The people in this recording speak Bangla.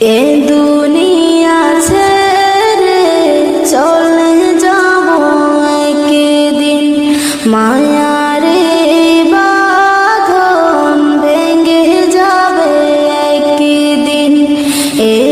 এ দুনিয়া ছেড়ে চলে যাব একদিন, মায়ারে বাঁধন ভেঙে যাবে একদিন। এ